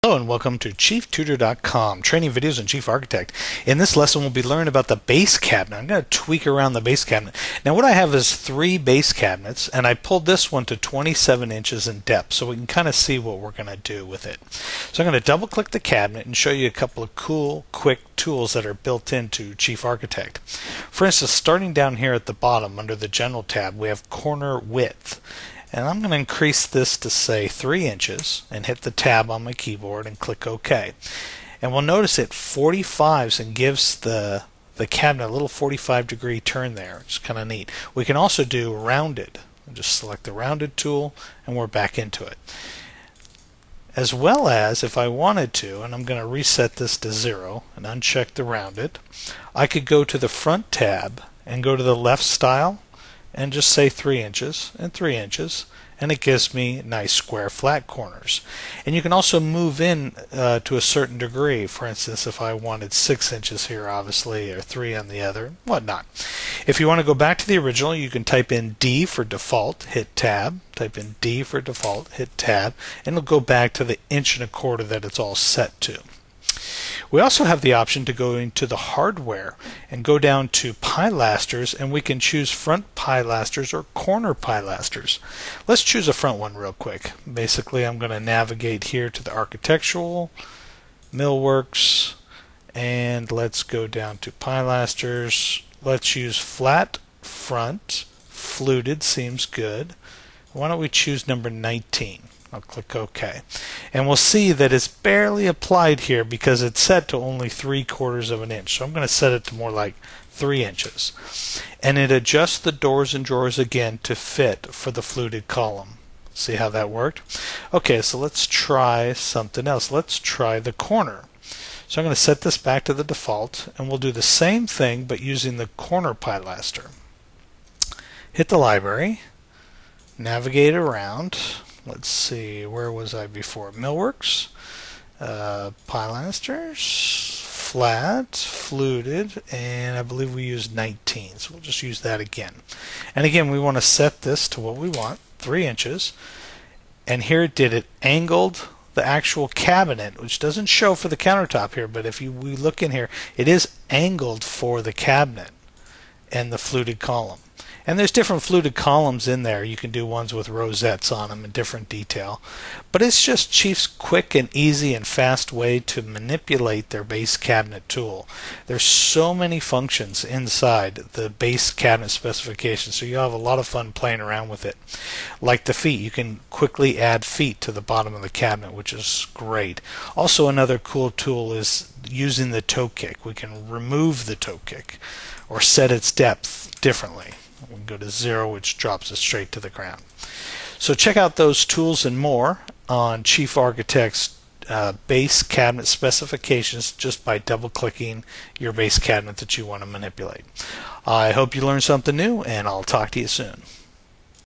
Hello and welcome to ChiefTutor.com, training videos on Chief Architect. In this lesson we'll be learning about the base cabinet. I'm going to tweak around the base cabinet. Now what I have is 3 base cabinets, and I pulled this one to 27 inches in depth so we can kind of see what we're going to do with it. So I'm going to double click the cabinet and show you a couple of cool, quick tools that are built into Chief Architect. For instance, starting down here at the bottom under the General tab, we have corner width. And I'm going to increase this to say 3 inches and hit the tab on my keyboard and click OK. And we'll notice it 45s and gives the cabinet a little 45-degree turn there. It's kind of neat. We can also do rounded. I'll just select the rounded tool and we're back into it. As well as if I wanted to, and I'm going to reset this to 0 and uncheck the rounded, I could go to the front tab and go to the left style and just say 3 inches and 3 inches, and it gives me nice square flat corners. And you can also move in to a certain degree. For instance, if I wanted 6 inches here obviously, or 3 on the other, whatnot. If you want to go back to the original, you can type in D for default, hit tab, type in D for default, hit tab, and it'll go back to the 1 1/4 that it's all set to. We also have the option to go into the hardware and go down to Pilasters, and we can choose front pilasters or corner pilasters. Let's choose a front one real quick. Basically, I'm going to navigate here to the architectural, millworks, and let's go down to pilasters. Let's use flat front, fluted seems good. Why don't we choose number 19? I'll click OK. And we'll see that it's barely applied here because it's set to only 3/4 of an inch. So I'm going to set it to more like 3 inches. And it adjusts the doors and drawers again to fit for the fluted column. See how that worked? Okay, so let's try something else. Let's try the corner. So I'm going to set this back to the default, and we'll do the same thing but using the corner pilaster. Hit the library, navigate around. Let's see, where was I before? Millworks, Pilasters, flat, fluted, and I believe we used 19, so we'll just use that again. And again, we want to set this to what we want, 3 inches, and here it did it angled the actual cabinet, which doesn't show for the countertop here, but if we look in here, it is angled for the cabinet and the fluted column. And there's different fluted columns in there. You can do ones with rosettes on them in different detail. But it's just Chief's quick and easy and fast way to manipulate their base cabinet tool. There's so many functions inside the base cabinet specification, so you'll have a lot of fun playing around with it. Like the feet, you can quickly add feet to the bottom of the cabinet, which is great. Also, another cool tool is using the toe kick. We can remove the toe kick or set its depth differently. We can go to 0, which drops it straight to the ground. So check out those tools and more on Chief Architect's base cabinet specifications just by double-clicking your base cabinet that you want to manipulate. I hope you learned something new, and I'll talk to you soon.